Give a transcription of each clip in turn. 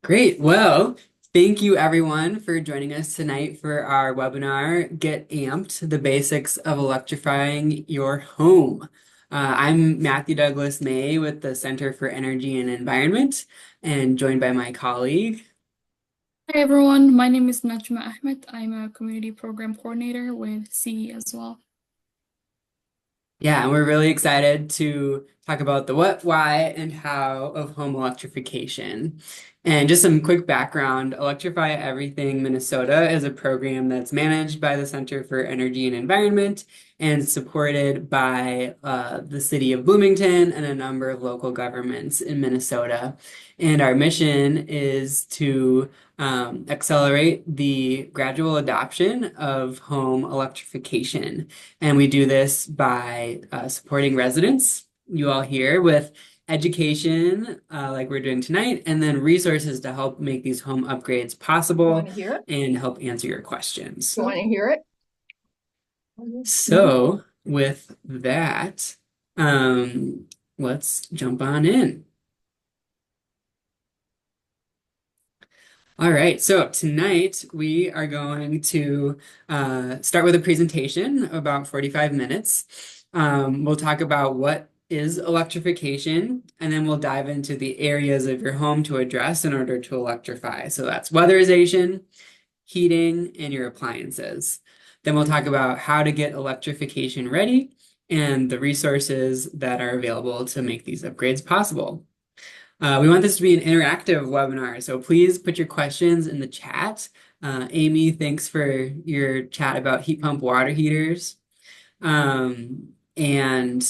Great. Well, thank you everyone for joining us tonight for our webinar, Get Amped, the Basics of Electrifying Your Home. I'm Matthew Douglas May with the Center for Energy and Environment and joined by my colleague. Hi everyone, my name is Najma Ahmed. I'm a community program coordinator with CE as well. Yeah, and we're really excited to talk about the what, why, and how of home electrification. And just some quick background, Electrify Everything Minnesota is a program that's managed by the Center for Energy and Environment and supported by the city of Bloomington and a number of local governments in Minnesota. And our mission is to accelerate the gradual adoption of home electrification. And we do this by supporting residents, you all here, with education, like we're doing tonight, and then resources to help make these home upgrades possible and help answer your questions. You want to hear it? So, with that, let's jump on in. All right, so tonight we are going to start with a presentation, about 45 minutes. We'll talk about what is electrification, and then we'll dive into the areas of your home to address in order to electrify. So that's weatherization, heating, and your appliances. Then we'll talk about how to get electrification ready and the resources that are available to make these upgrades possible. We want this to be an interactive webinar, so please put your questions in the chat. Amy, thanks for your chat about heat pump water heaters. And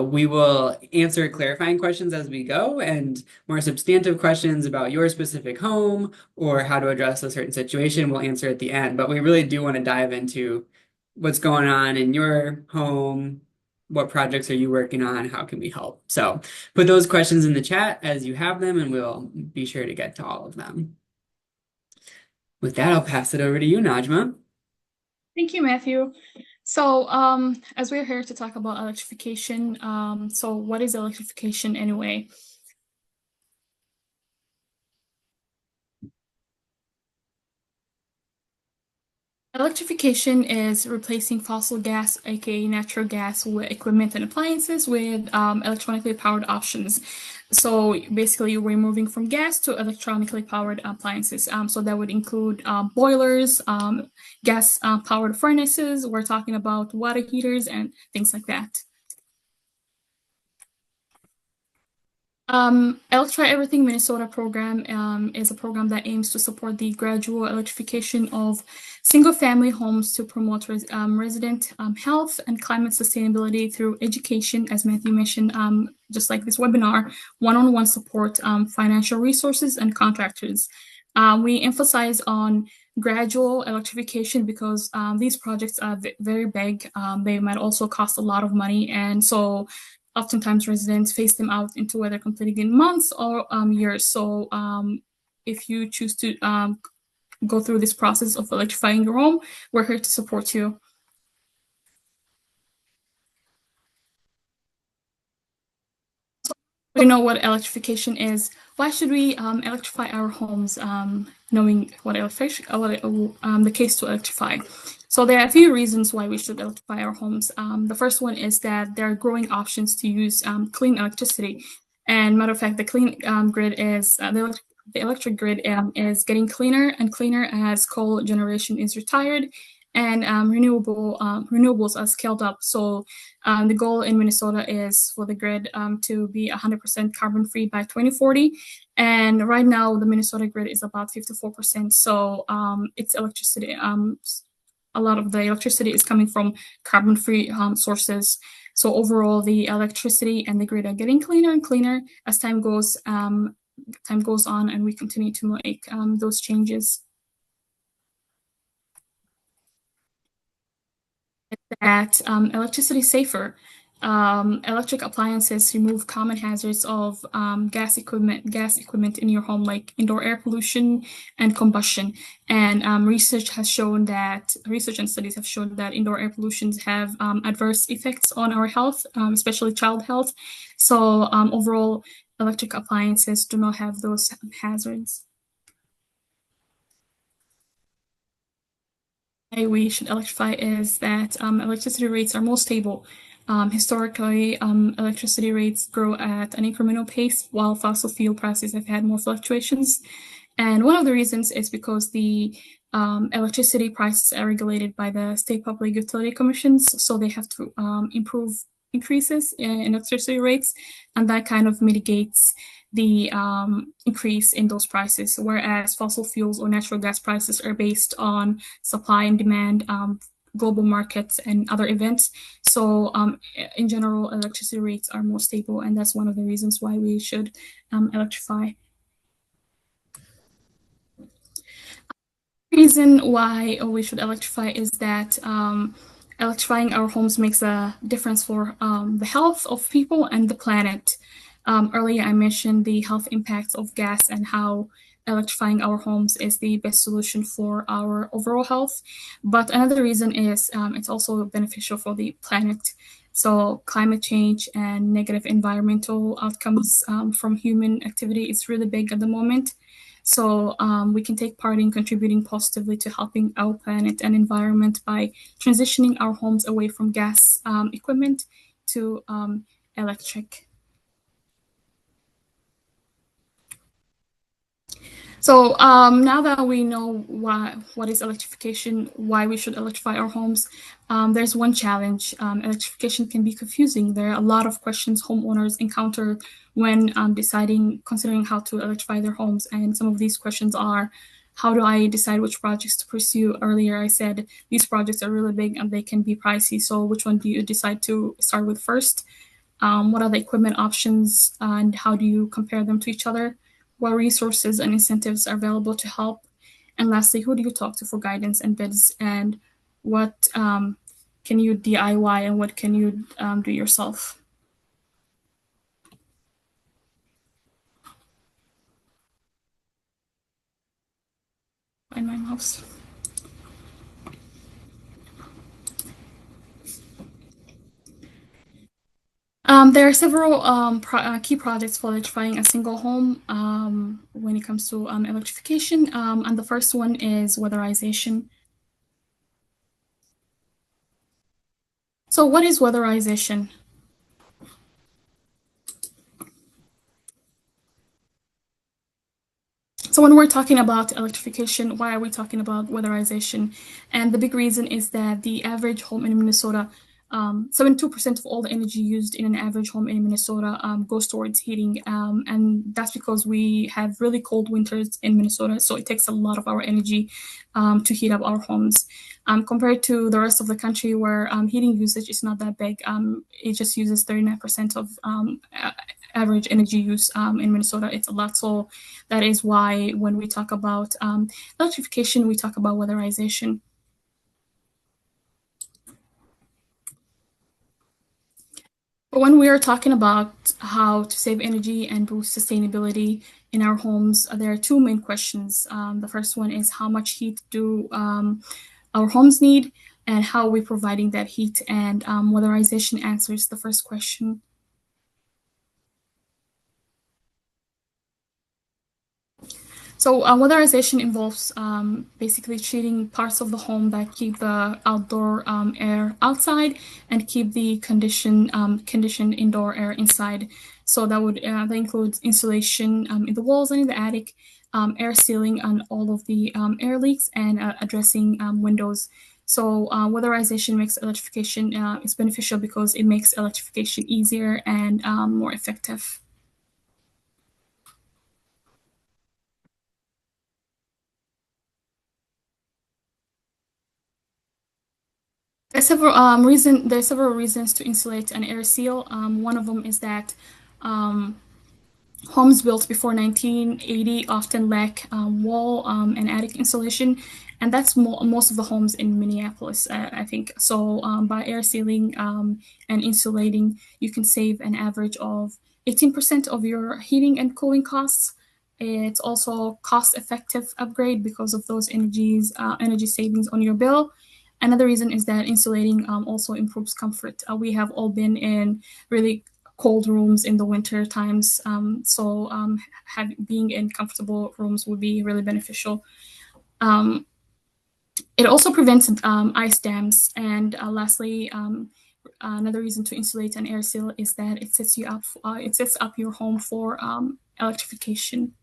we will answer clarifying questions as we go, and more substantive questions about your specific home or how to address a certain situation we'll answer at the end. But we really do want to dive into what's going on in your home. What projects are you working on? How can we help? So put those questions in the chat as you have them, and we'll be sure to get to all of them. With that, I'll pass it over to you, Najma. Thank you, Matthew. So, as we're here to talk about electrification, so what is electrification anyway? Electrification is replacing fossil gas, aka natural gas, with equipment and appliances with electronically powered options. So basically, we're moving from gas to electronically powered appliances. So that would include boilers, gas powered furnaces. We're talking about water heaters and things like that. Electrify Everything Minnesota program is a program that aims to support the gradual electrification of single-family homes to promote resident health and climate sustainability through education, as Matthew mentioned, just like this webinar, one-on-one support, financial resources, and contractors. We emphasize on gradual electrification because these projects are very big. They might also cost a lot of money, and so oftentimes residents phase them out into whether completing in months or years. So if you choose to go through this process of electrifying your home, we're here to support you. We know what electrification is. Why should we electrify our homes, knowing what the case to electrify? So there are a few reasons why we should electrify our homes. The first one is that there are growing options to use clean electricity. And matter of fact, the clean grid is the electric grid is getting cleaner and cleaner as coal generation is retired and renewables are scaled up. So the goal in Minnesota is for the grid to be 100% carbon free by 2040. And right now, the Minnesota grid is about 54%. So it's electricity. A lot of the electricity is coming from carbon free sources. So overall, the electricity and the grid are getting cleaner and cleaner as time goes on, and we continue to make those changes. That electricity is safer. Electric appliances remove common hazards of gas equipment in your home, like indoor air pollution and combustion. And research and studies have shown that indoor air pollution have adverse effects on our health, especially child health. So overall, electric appliances do not have those hazards. we should electrify is that electricity rates are more stable. Historically, electricity rates grow at an incremental pace, while fossil fuel prices have had more fluctuations. And one of the reasons is because the electricity prices are regulated by the state public utility commissions, so they have to increases in electricity rates, and that kind of mitigates the increase in those prices. Whereas fossil fuels or natural gas prices are based on supply and demand, global markets, and other events. So, in general, electricity rates are more stable, and that's one of the reasons why we should electrify. Reason why we should electrify is that electrifying our homes makes a difference for the health of people and the planet. Earlier, I mentioned the health impacts of gas and how electrifying our homes is the best solution for our overall health. But another reason is it's also beneficial for the planet. So, climate change and negative environmental outcomes from human activity is really big at the moment. So we can take part in contributing positively to helping our planet and environment by transitioning our homes away from gas equipment to electric. So now that we know what is electrification, why we should electrify our homes, there's one challenge. Electrification can be confusing. There are a lot of questions homeowners encounter when considering how to electrify their homes. And some of these questions are, how do I decide which projects to pursue? Earlier, I said these projects are really big and they can be pricey. So which one do you decide to start with first? What are the equipment options and how do you compare them to each other? What resources and incentives are available to help? And lastly, who do you talk to for guidance and bids? And what can you DIY and what can you do yourself? Find my mouse. There are several key projects for electrifying a single home when it comes to electrification. And the first one is weatherization. So, what is weatherization? So when we're talking about electrification, why are we talking about weatherization? And the big reason is that the average home in Minnesota, 72% of all the energy used in an average home in Minnesota goes towards heating. And that's because we have really cold winters in Minnesota. So it takes a lot of our energy to heat up our homes. Compared to the rest of the country where heating usage is not that big, it just uses 39% of average energy use in Minnesota. It's a lot. So that is why when we talk about electrification, we talk about weatherization. But when we are talking about how to save energy and boost sustainability in our homes, there are two main questions. The first one is how much heat do our homes need, and how are we providing that heat? And weatherization answers the first question. So weatherization involves basically treating parts of the home that keep the outdoor air outside and keep the conditioned indoor air inside. So that includes insulation in the walls and in the attic, air sealing on all of the air leaks, and addressing windows. So weatherization makes electrification is beneficial because it makes electrification easier and more effective. There are several reasons to insulate an air seal. One of them is that um, homes built before 1980 often lack wall and attic insulation, and that's most of the homes in Minneapolis, I think. So by air sealing and insulating, you can save an average of 18% of your heating and cooling costs. It's also cost-effective upgrade because of those energy savings on your bill. Another reason is that insulating also improves comfort. We have all been in really cold rooms in the winter times, so being in comfortable rooms would be really beneficial. Um, It also prevents ice dams. And lastly, another reason to insulate an air seal is that it sets you up. It sets up your home for electrification.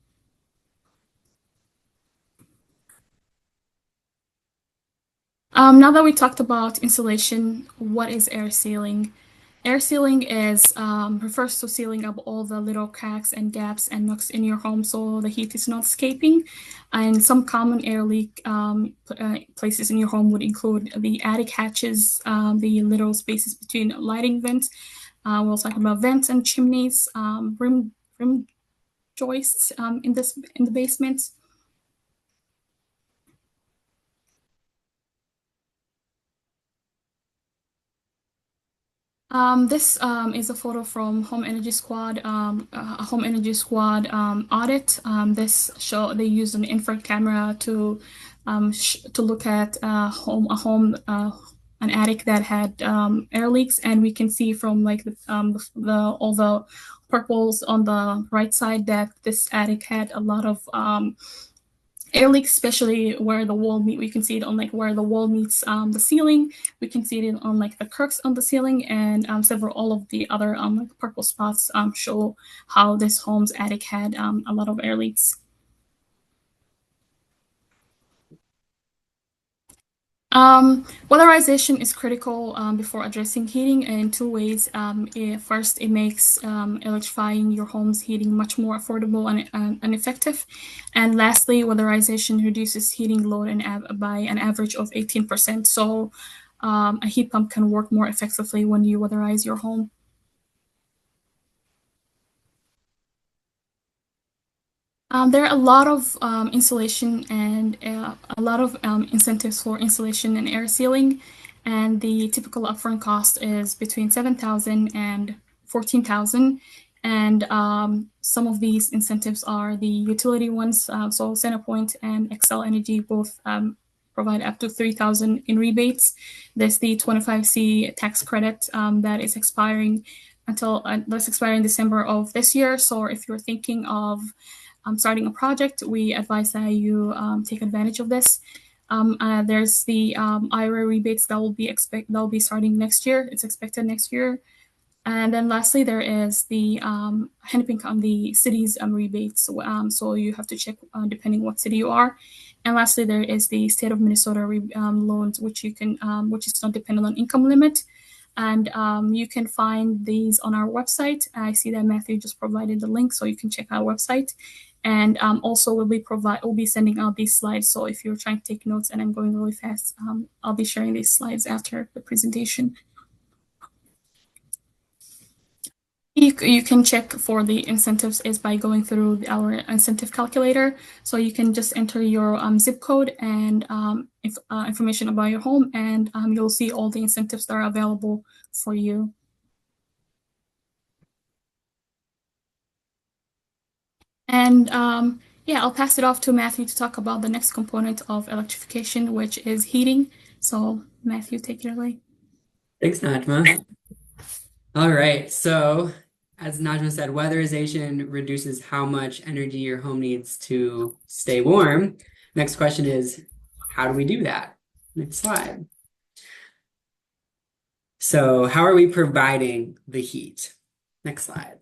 Now that we talked about insulation, what is air sealing? Air sealing is refers to sealing up all the little cracks and gaps and nooks in your home so the heat is not escaping. And some common air leak places in your home would include the attic hatches, the little spaces between lighting vents. We'll talk about vents and chimneys, rim joists in the basement. This is a photo from Home Energy Squad, a Home Energy Squad audit. This show they used an infrared camera to look at an attic that had air leaks, and we can see from like the all the purples on the right side that this attic had a lot of air leaks, especially where the wall meet. We can see it on like where the wall meets the ceiling. We can see it on like the cracks on the ceiling, and several all of the other like purple spots show how this home's attic had a lot of air leaks. Weatherization is critical before addressing heating in two ways. First, it makes electrifying your home's heating much more affordable and effective. And lastly, weatherization reduces heating load by an average of 18%. So a heat pump can work more effectively when you weatherize your home. There are a lot of insulation and a lot of incentives for insulation and air sealing, and the typical upfront cost is between 7,000 and 14,000. And some of these incentives are the utility ones. So Centerpoint and Excel Energy both provide up to 3,000 in rebates. There's the 25C tax credit that is expiring that's expiring December of this year. So if you're thinking of starting a project, we advise that you take advantage of this. There's the IRA rebates that will be starting next year. It's expected next year. And then lastly, there is the depending on the city's rebates. So you have to check depending what city you are. And lastly, there is the state of Minnesota loans, which which is not dependent on income limit. And you can find these on our website. I see that Matthew just provided the link, so you can check our website. And also, we'll be sending out these slides. So if you're trying to take notes and I'm going really fast, I'll be sharing these slides after the presentation. You can check for the incentives is by going through our incentive calculator. So you can just enter your zip code and information about your home, and you'll see all the incentives that are available for you. And yeah, I'll pass it off to Matthew to talk about the next component of electrification, which is heating. So Matthew, take it away. Thanks, Najma. All right, so as Najma said, weatherization reduces how much energy your home needs to stay warm. Next question is, how do we do that? Next slide. So how are we providing the heat? Next slide.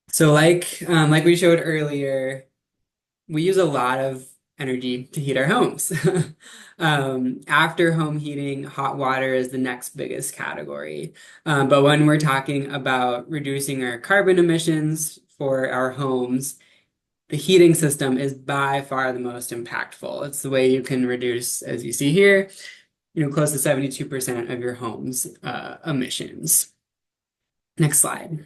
So like we showed earlier, we use a lot of energy to heat our homes. After home heating, hot water is the next biggest category. But when we're talking about reducing our carbon emissions for our homes, the heating system is by far the most impactful. It's the way you can reduce, as you see here, close to 72% of your home's emissions. Next slide.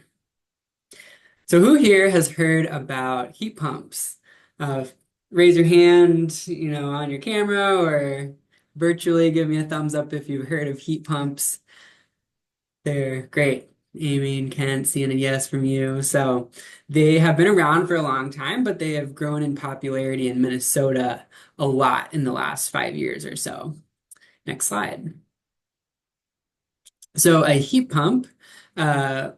So who here has heard about heat pumps? Raise your hand, on your camera or virtually give me a thumbs up if you've heard of heat pumps. They're great. Amy and Kent, seeing a yes from you. So they have been around for a long time, but they have grown in popularity in Minnesota a lot in the last 5 years or so. Next slide. So a heat pump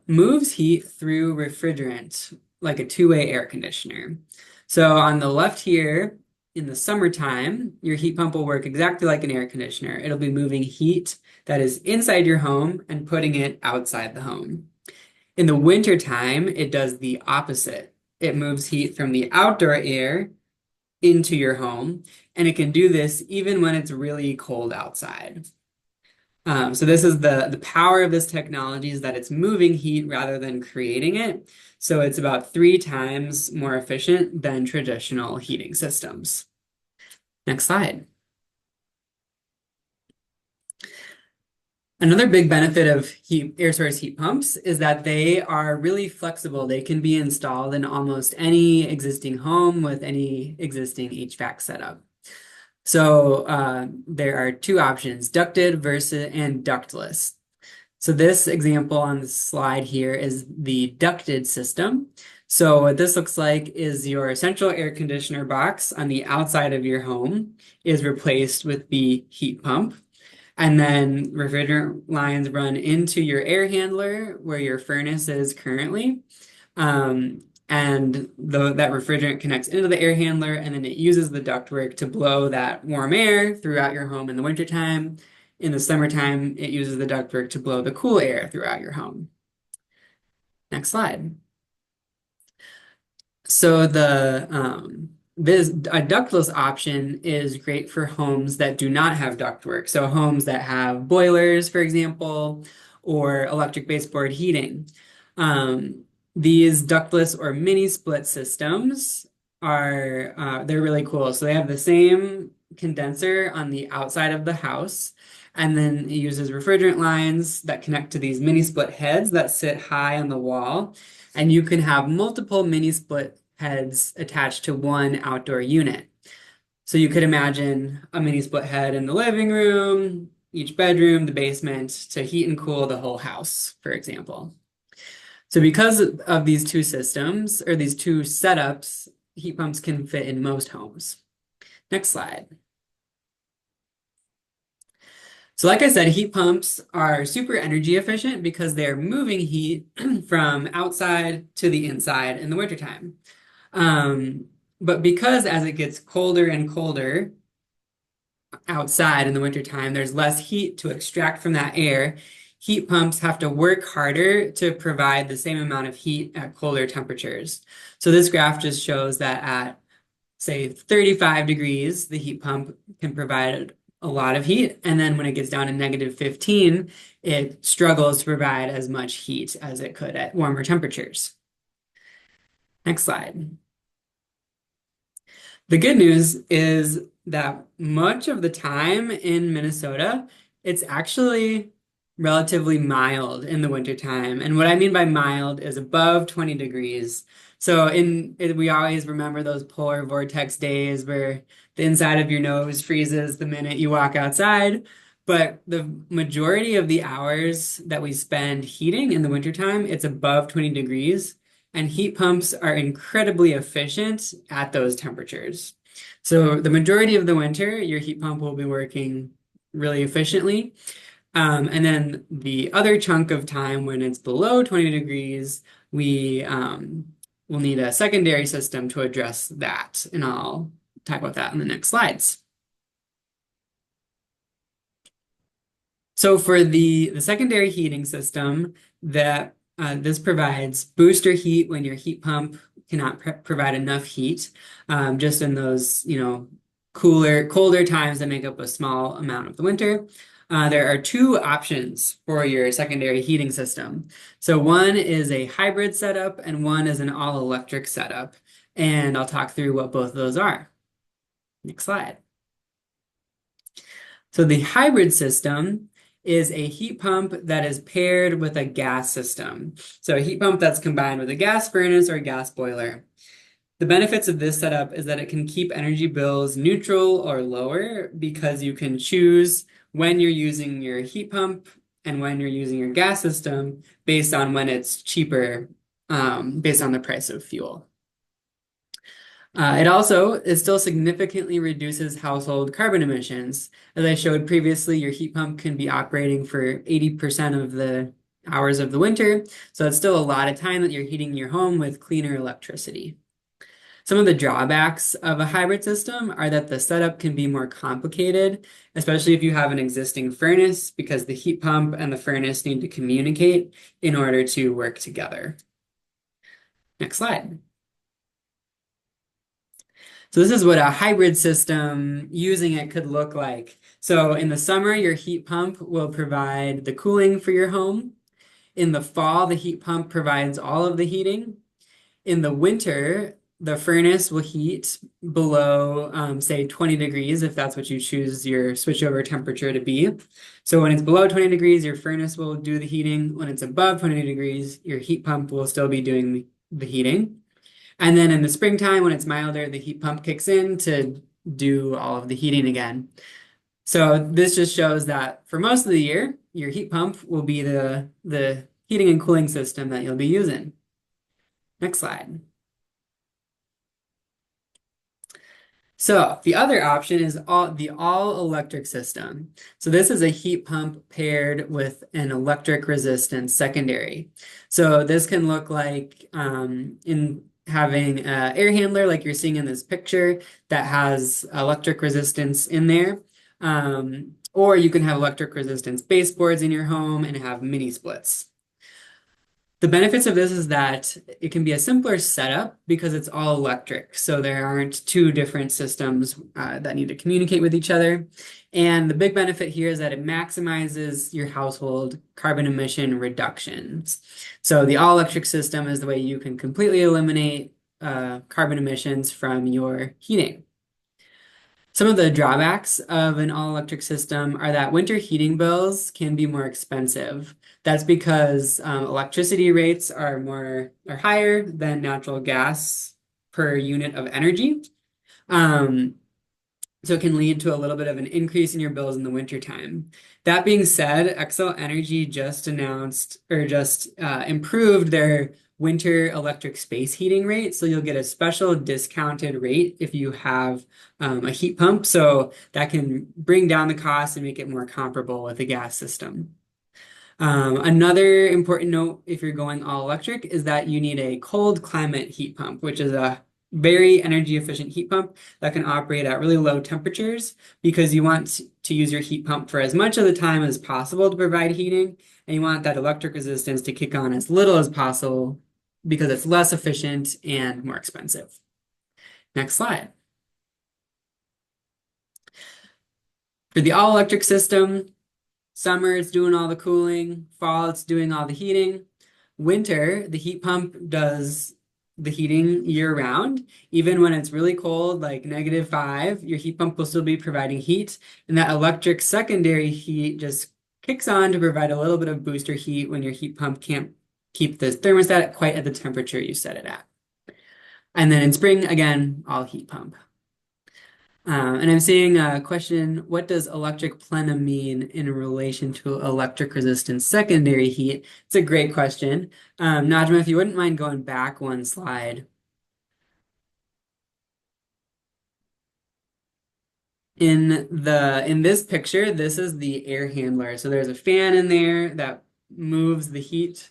moves heat through refrigerant like a two-way air conditioner. So on the left here, in the summertime, your heat pump will work exactly like an air conditioner. It'll be moving heat that is inside your home and putting it outside the home. In the wintertime, it does the opposite. It moves heat from the outdoor air into your home, and it can do this even when it's really cold outside. So this is the power of this technology is that it's moving heat rather than creating it. So it's about 3 times more efficient than traditional heating systems. Next slide. Another big benefit of air source heat pumps is that they are really flexible. They can be installed in almost any existing home with any existing HVAC setup. So there are two options, ducted versus and ductless. So this example on the slide here is the ducted system. So what this looks like is your central air conditioner box on the outside of your home is replaced with the heat pump. And then refrigerant lines run into your air handler where your furnace is currently. That refrigerant connects into the air handler, and then it uses the ductwork to blow that warm air throughout your home in the wintertime. In the summertime, it uses the ductwork to blow the cool air throughout your home. Next slide. So a ductless option is great for homes that do not have ductwork. So homes that have boilers, for example, or electric baseboard heating. These ductless or mini split systems they're really cool. So they have the same condenser on the outside of the house, and then it uses refrigerant lines that connect to these mini split heads that sit high on the wall. And you can have multiple mini split heads attached to one outdoor unit. So you could imagine a mini split head in the living room, each bedroom, the basement to heat and cool the whole house, for example. So because of these two systems or these two setups, heat pumps can fit in most homes. Next slide. So like I said, heat pumps are super energy efficient because they're moving heat from outside to the inside in the wintertime. But because as it gets colder and colder outside in the wintertime, there's less heat to extract from that air, heat pumps have to work harder to provide the same amount of heat at colder temperatures. So this graph just shows that at, say, 35 degrees, the heat pump can provide a lot of heat. And then when it gets down to -15, it struggles to provide as much heat as it could at warmer temperatures. Next slide. The good news is that much of the time in Minnesota, it's actually relatively mild in the wintertime. And what I mean by mild is above 20 degrees. So we always remember those polar vortex days where the inside of your nose freezes the minute you walk outside. But the majority of the hours that we spend heating in the wintertime, it's above 20 degrees. And heat pumps are incredibly efficient at those temperatures. So the majority of the winter, your heat pump will be working really efficiently. And then the other chunk of time when it's below 20 degrees, we will need a secondary system to address that. And I'll talk about that in the next slides. So for the secondary heating system, this provides booster heat when your heat pump cannot provide enough heat, just in those, colder times that make up a small amount of the winter. There are two options for your secondary heating system. So one is a hybrid setup and one is an all-electric setup. And I'll talk through what both of those are. Next slide. So the hybrid system is a heat pump that is paired with a gas system. So a heat pump that's combined with a gas furnace or a gas boiler. The benefits of this setup is that it can keep energy bills neutral or lower because you can choose when you're using your heat pump and when you're using your gas system based on when it's cheaper, based on the price of fuel. It still significantly reduces household carbon emissions. As I showed previously, your heat pump can be operating for 80% of the hours of the winter. So it's still a lot of time that you're heating your home with cleaner electricity. Some of the drawbacks of a hybrid system are that the setup can be more complicated, especially if you have an existing furnace, because the heat pump and the furnace need to communicate in order to work together. Next slide. So this is what a hybrid system using it could look like. So in the summer, your heat pump will provide the cooling for your home. In the fall, the heat pump provides all of the heating. In the winter, the furnace will heat below, say, 20 degrees, if that's what you choose your switchover temperature to be. So when it's below 20 degrees, your furnace will do the heating. When it's above 20 degrees, your heat pump will still be doing the heating. And then in the springtime, when it's milder, the heat pump kicks in to do all of the heating again. So this just shows that for most of the year, your heat pump will be the heating and cooling system that you'll be using. Next slide. So the other option is the all-electric system. So this is a heat pump paired with an electric resistance secondary. So this can look like in having an air handler like you're seeing in this picture that has electric resistance in there. Or you can have electric resistance baseboards in your home and have mini splits. The benefits of this is that it can be a simpler setup because it's all electric. So there aren't two different systems that need to communicate with each other. And the big benefit here is that it maximizes your household carbon emission reductions. So the all-electric system is the way you can completely eliminate carbon emissions from your heating. Some of the drawbacks of an all-electric system are that winter heating bills can be more expensive. That's because electricity rates are higher than natural gas per unit of energy. Um, so it can lead to a little bit of an increase in your bills in the wintertime. That being said, Xcel Energy just announced or just improved their winter electric space heating rate. So you'll get a special discounted rate if you have a heat pump. So that can bring down the cost and make it more comparable with a gas system. Another important note if you're going all electric is that you need a cold climate heat pump, which is a very energy efficient heat pump that can operate at really low temperatures because you want to use your heat pump for as much of the time as possible to provide heating, and you want that electric resistance to kick on as little as possible because it's less efficient and more expensive. Next slide. For the all electric system, summer, it's doing all the cooling. Fall, it's doing all the heating. Winter, the heat pump does the heating year round. Even when it's really cold, like -5, your heat pump will still be providing heat. And that electric secondary heat just kicks on to provide a little bit of booster heat when your heat pump can't keep the thermostat quite at the temperature you set it at. And then in spring, again, all heat pump. And I'm seeing a question, what does electric plenum mean in relation to electric resistance secondary heat? It's a great question. Najma, if you wouldn't mind going back one slide. In this picture, this is the air handler. So there's a fan in there that moves the heat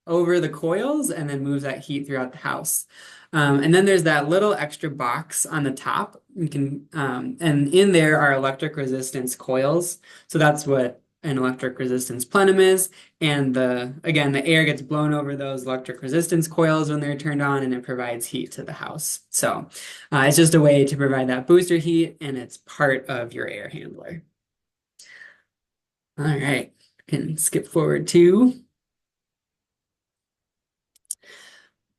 over the coils and then moves that heat throughout the house. And then there's that little extra box on the top. You can and in there are electric resistance coils. So that's what an electric resistance plenum is. And again, the air gets blown over those electric resistance coils when they're turned on and it provides heat to the house. So it's just a way to provide that booster heat and it's part of your air handler. All right, can skip forward to.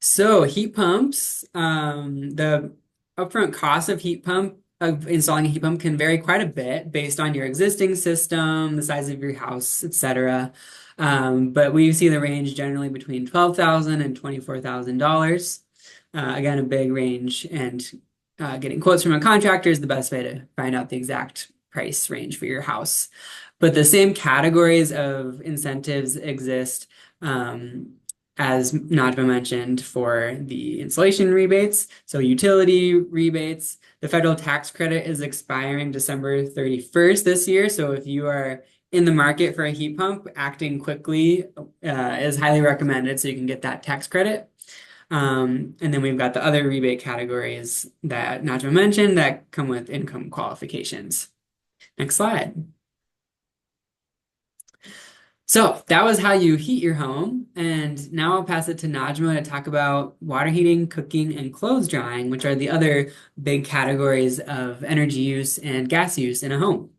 So heat pumps, the upfront cost of installing a heat pump can vary quite a bit based on your existing system, the size of your house, etc. But we see the range generally between $12,000 and $24,000. Again, a big range, and getting quotes from a contractor is the best way to find out the exact price range for your house. But the same categories of incentives exist as Najma mentioned, for the installation rebates, so utility rebates. The federal tax credit is expiring December 31st this year. So if you are in the market for a heat pump, acting quickly is highly recommended so you can get that tax credit. And then we've got the other rebate categories that Najma mentioned that come with income qualifications. Next slide. So that was how you heat your home. And now I'll pass it to Najma to talk about water heating, cooking, and clothes drying, which are the other big categories of energy use and gas use in a home.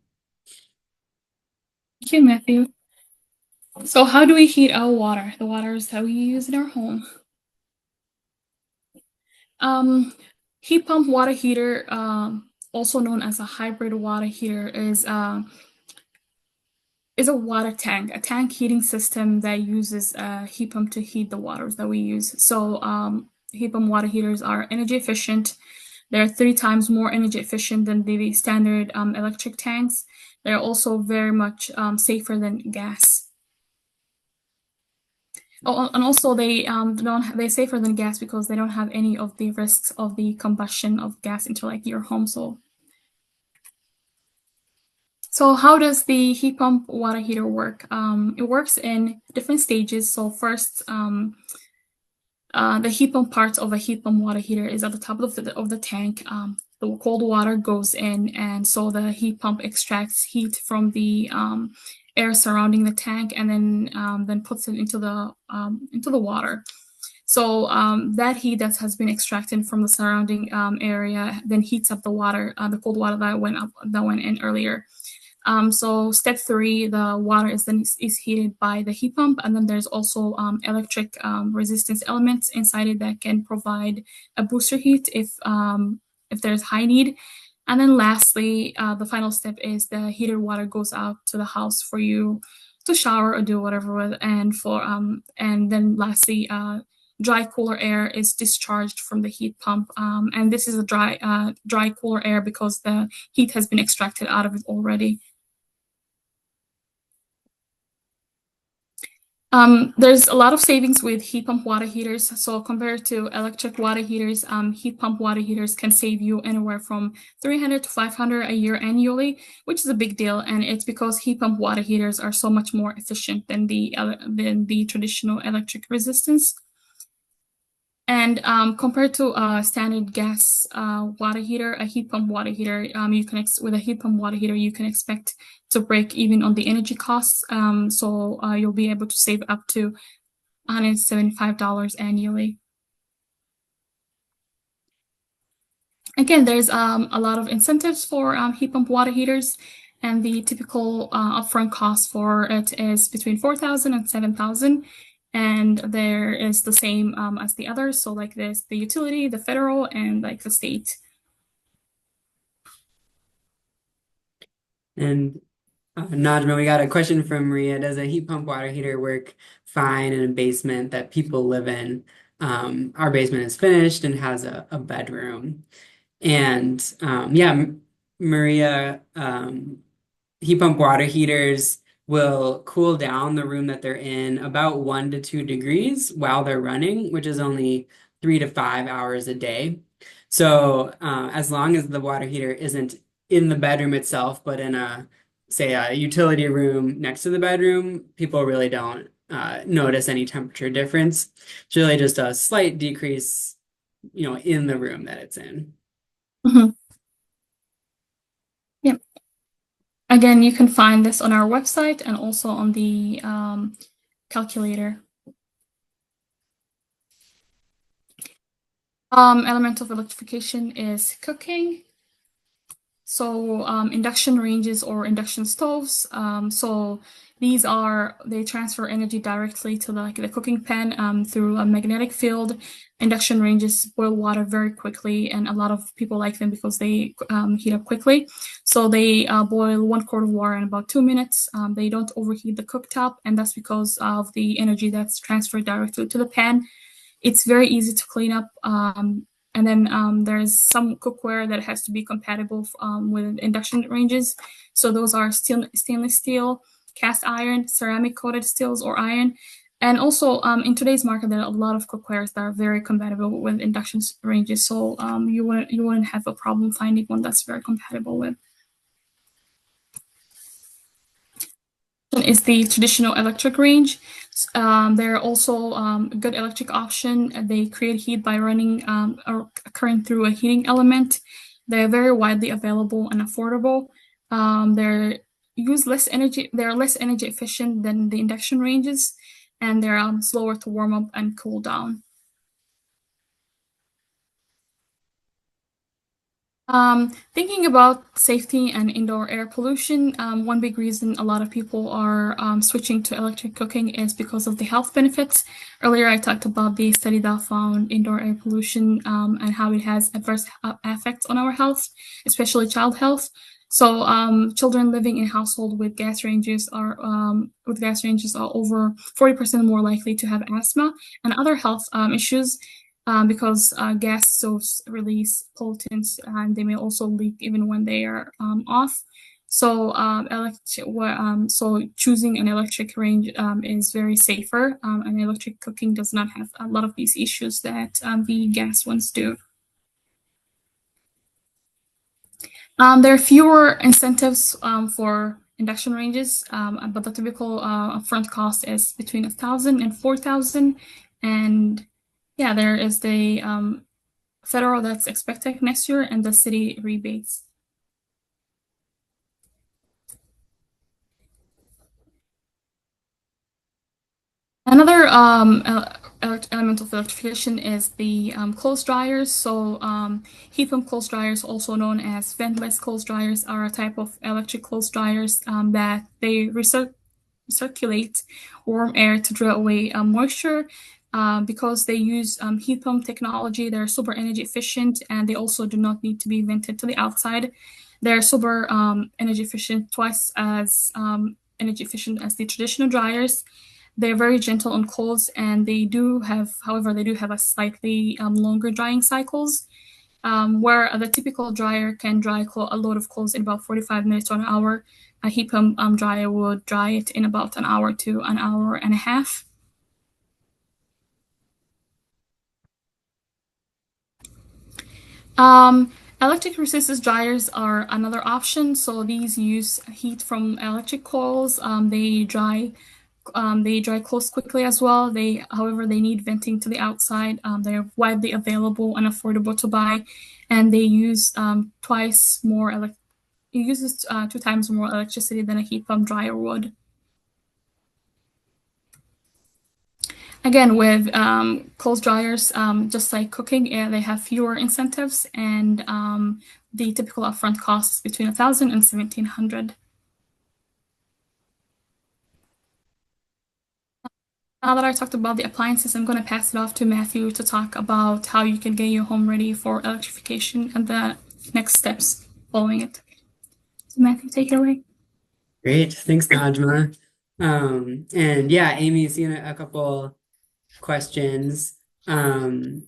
Thank you, Matthew. So how do we heat our water? The waters that we use in our home. Heat pump water heater, also known as a hybrid water heater, is a water tank, a tank heating system that uses a heat pump to heat the waters that we use. So heat pump water heaters are energy efficient. They're 3 times more energy efficient than the standard electric tanks. They're also very much safer than gas. Oh, and also they're safer than gas because they don't have any of the risks of the combustion of gas into like your home. So how does the heat pump water heater work? It works in different stages. So first, the heat pump part of a heat pump water heater is at the top of the tank. The cold water goes in, and so the heat pump extracts heat from the air surrounding the tank, and then puts it into the water. So that heat that has been extracted from the surrounding area then heats up the water, the cold water that went in earlier. So step 3, the water is heated by the heat pump, and then there's also electric resistance elements inside it that can provide a booster heat if there's high need. And then lastly, the final step is the heated water goes out to the house for you to shower or do whatever with, and then lastly, dry cooler air is discharged from the heat pump, and this is a dry cooler air because the heat has been extracted out of it already. There's a lot of savings with heat pump water heaters. So compared to electric water heaters, heat pump water heaters can save you anywhere from $300 to $500 a year annually, which is a big deal. And it's because heat pump water heaters are so much more efficient than the traditional electric resistance. And compared to a standard gas water heater, a heat pump water heater, with a heat pump water heater, you can expect to break even on the energy costs. So you'll be able to save up to $175 annually. Again, there's a lot of incentives for heat pump water heaters, and the typical upfront cost for it is between $4,000 and $7,000. And there is the same as the others. So like there's the utility, the federal, and like the state. And Najma, we got a question from Maria. Does a heat pump water heater work fine in a basement that people live in? Our basement is finished and has a bedroom. And yeah, Maria, heat pump water heaters will cool down the room that they're in about 1 to 2 degrees while they're running, which is only 3 to 5 hours a day. So as long as the water heater isn't in the bedroom itself, but in say a utility room next to the bedroom, people really don't notice any temperature difference. It's really just a slight decrease, in the room that it's in. Mm-hmm. Yep. Again, you can find this on our website and also on the calculator. Element of electrification is cooking. So induction ranges or induction stoves. So they transfer energy directly to the cooking pan through a magnetic field. Induction ranges boil water very quickly, and a lot of people like them because they heat up quickly. So they boil 1 quart of water in about 2 minutes. They don't overheat the cooktop, and that's because of the energy that's transferred directly to the pan. It's very easy to clean up. And then there's some cookware that has to be compatible with induction ranges. So those are stainless steel, cast iron, ceramic coated steels or iron. And also in today's market, there are a lot of cookwares that are very compatible with induction ranges. So you wouldn't have a problem finding one that's very compatible with. is the traditional electric range. They're also a good electric option. They create heat by running a current through a heating element. They're very widely available and affordable. They're use less energy. They're less energy efficient than the induction ranges, and they're slower to warm up and cool down. Thinking about safety and indoor air pollution, one big reason a lot of people are switching to electric cooking is because of the health benefits. Earlier, I talked about the study that found indoor air pollution and how it has adverse effects on our health, especially child health. So, children living in household with gas ranges are over 40% more likely to have asthma and other health issues because gas stoves release pollutants and they may also leak even when they are off. So, so choosing an electric range is very safer, and electric cooking does not have a lot of these issues that the gas ones do. There are fewer incentives for induction ranges, but the typical upfront cost is between 1,000 and 4,000, and yeah, there is the federal that's expected next year and the city rebates. Another element of electrification is the clothes dryers. So heat pump clothes dryers, also known as ventless clothes dryers, are a type of electric clothes dryers that they recirculate warm air to draw away moisture. Because they use heat pump technology, they're super energy efficient and they also do not need to be vented to the outside. They're super energy efficient, twice as energy efficient as the traditional dryers. They're very gentle on clothes, and however, they do have a slightly longer drying cycles, where the typical dryer can dry a load of clothes in about 45 minutes to an hour. A heat pump dryer would dry it in about an hour to an hour and a half. Electric resistance dryers are another option. So these use heat from electric coils. They dry clothes quickly as well. However, they need venting to the outside. They're widely available and affordable to buy, and they use twice more it uses 2 times more electricity than a heat pump dryer would. Again, with clothes dryers, just like cooking, they have fewer incentives, and the typical upfront cost is between 1,000 and 1,700. Now that I talked about the appliances, I'm going to pass it off to Matthew to talk about how you can get your home ready for electrification and the next steps following it. So Matthew, take it away. Great. Thanks, Najma. And yeah, Amy's seen a couple questions. Do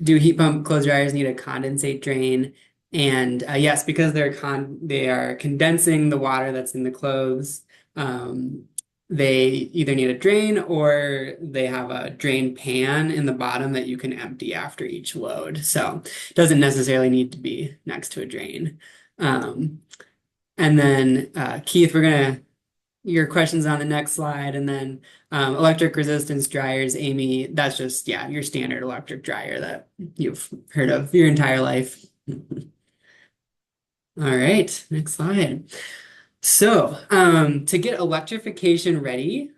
heat pump clothes dryers need a condensate drain? And yes, because they are condensing the water that's in the clothes. They either need a drain or they have a drain pan in the bottom that you can empty after each load. So it doesn't necessarily need to be next to a drain. And then Keith, your questions on the next slide, and then electric resistance dryers, Amy, that's just, yeah, your standard electric dryer that you've heard of your entire life. All right, next slide. So to get electrification ready,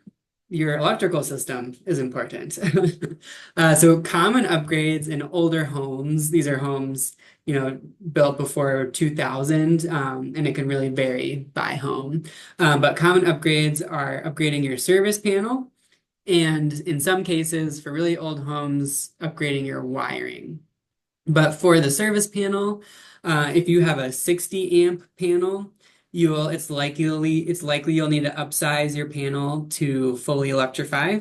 your electrical system is important. So common upgrades in older homes, these are homes, built before 2000, and it can really vary by home. But common upgrades are upgrading your service panel, and in some cases, for really old homes, upgrading your wiring. But for the service panel, if you have a 60 amp panel, it's likely you'll need to upsize your panel to fully electrify.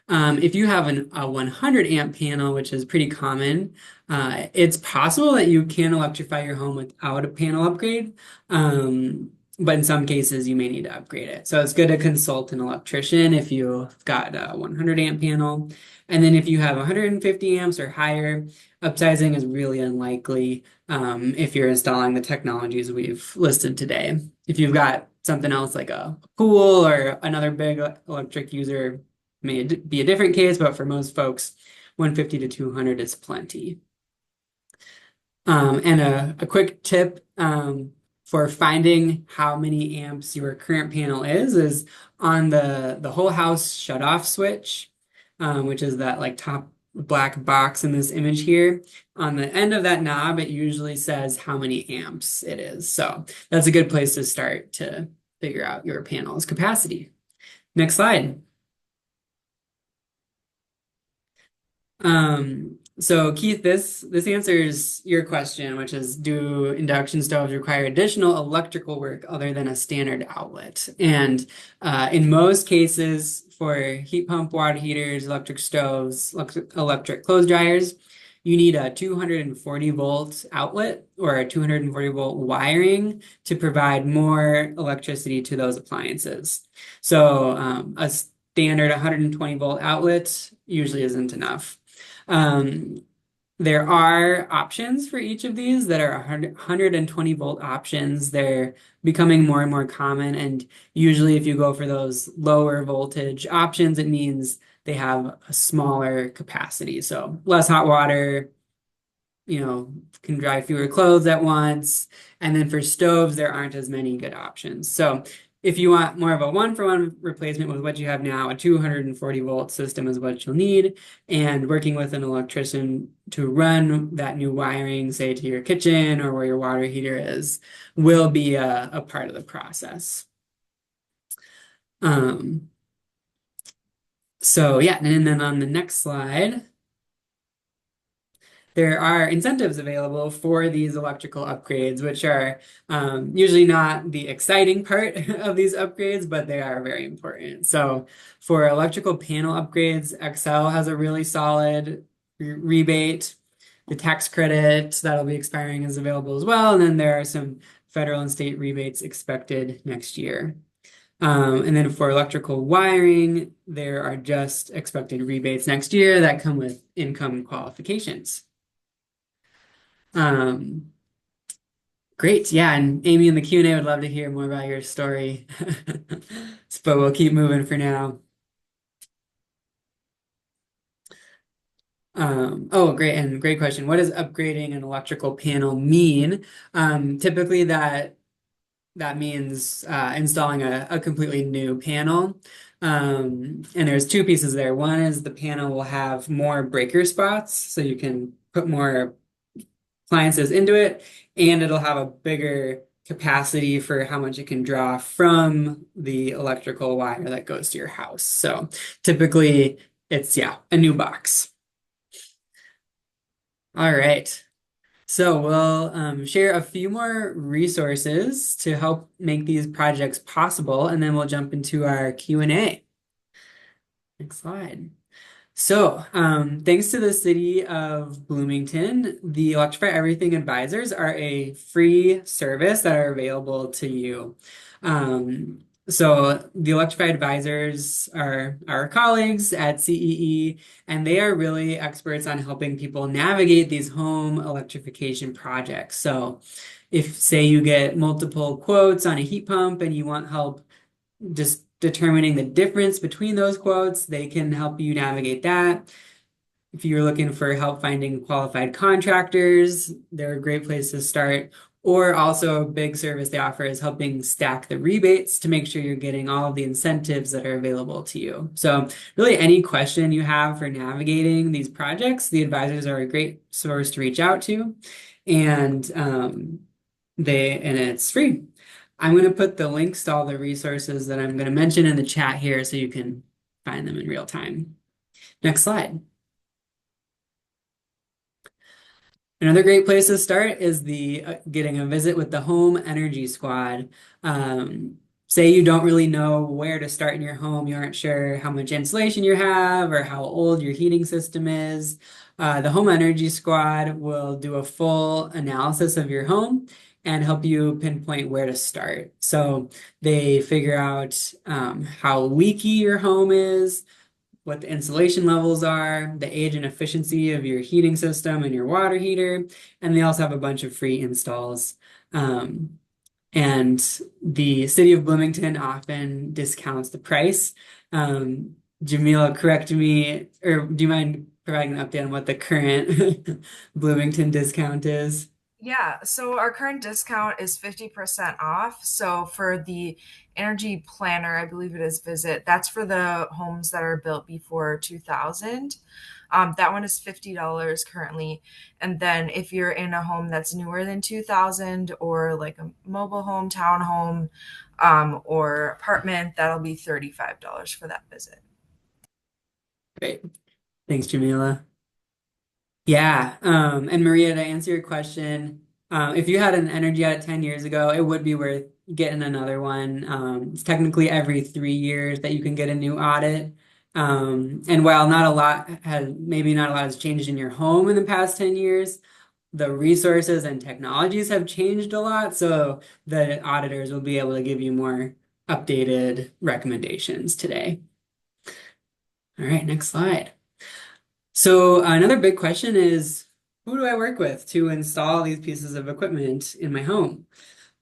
If you have a 100 amp panel, which is pretty common, it's possible that you can electrify your home without a panel upgrade. but in some cases you may need to upgrade it. So it's good to consult an electrician if you've got a 100 amp panel. And then if you have 150 amps or higher, upsizing is really unlikely if you're installing the technologies we've listed today. If you've got something else like a pool or another big electric user, may be a different case, but for most folks, 150 to 200 is plenty. And a quick tip for finding how many amps your current panel is on the whole house shut off switch, which is that like top black box in this image here. On the end of that knob, it usually says how many amps it is. So that's a good place to start to figure out your panel's capacity. Next slide. So Keith, this answers your question, which is, do induction stoves require additional electrical work other than a standard outlet? And in most cases, for heat pump, water heaters, electric stoves, electric clothes dryers, you need a 240 volt outlet or a 240 volt wiring to provide more electricity to those appliances. So a standard 120 volt outlet usually isn't enough. Um, there are options for each of these that are 120 volt options. They're becoming more and more common. And usually, if you go for those lower voltage options, it means they have a smaller capacity. So less hot water, can dry fewer clothes at once. And then for stoves, there aren't as many good options. So if you want more of a one-for-one replacement with what you have now, a 240 volt system is what you'll need. And working with an electrician to run that new wiring, say to your kitchen or where your water heater is, will be a part of the process. So yeah, and then on the next slide, there are incentives available for these electrical upgrades, which are usually not the exciting part of these upgrades, but they are very important. So for electrical panel upgrades, Excel has a really solid rebate. The tax credit that'll be expiring is available as well. And then there are some federal and state rebates expected next year. And then for electrical wiring, there are just expected rebates next year that come with income qualifications. Um, Great. Yeah. And Amy in the Q&A would love to hear more about your story. But we'll keep moving for now. Oh, great. And great question. What does upgrading an electrical panel mean? Typically that means installing a completely new panel. And there's two pieces there. One is the panel will have more breaker spots, so you can put more appliances into it, and it'll have a bigger capacity for how much it can draw from the electrical wire that goes to your house. So typically it's, yeah, a new box. All right. So we'll share a few more resources to help make these projects possible, and then we'll jump into our Q&A. Next slide. So, thanks to the city of Bloomington, the Electrify Everything advisors are a free service that are available to you. So the Electrify advisors are our colleagues at CEE, and they are really experts on helping people navigate these home electrification projects. So if, say, you get multiple quotes on a heat pump and you want help just determining the difference between those quotes, they can help you navigate that. If you're looking for help finding qualified contractors, they're a great place to start. Or also a big service they offer is helping stack the rebates to make sure you're getting all of the incentives that are available to you. So really any question you have for navigating these projects, the advisors are a great source to reach out to. And it's free. I'm going to put the links to all the resources that I'm going to mention in the chat here so you can find them in real time. Next slide. Another great place to start is the getting a visit with the Home Energy Squad. Say you don't really know where to start in your home, you aren't sure how much insulation you have or how old your heating system is. The Home Energy Squad will do a full analysis of your home and help you pinpoint where to start. So they figure out how leaky your home is, what the insulation levels are, the age and efficiency of your heating system and your water heater, and they also have a bunch of free installs. Um, and the city of Bloomington often discounts the price. Jamila, correct me, or do you mind providing an update on what the current Bloomington discount is? Yeah, so our current discount is 50% off. So for the energy planner, I believe it is Visit, that's for the homes that are built before 2000. That one is $50 currently. And then if you're in a home that's newer than 2000 or like a mobile home, townhome, or apartment, that'll be $35 for that visit. Great. Thanks, Jamila. Yeah, and Maria, to answer your question, if you had an energy audit 10 years ago, it would be worth getting another one. It's technically every 3 years that you can get a new audit. And while maybe not a lot has changed in your home in the past 10 years, the resources and technologies have changed a lot. So the auditors will be able to give you more updated recommendations today. All right, next slide. So another big question is, who do I work with to install these pieces of equipment in my home?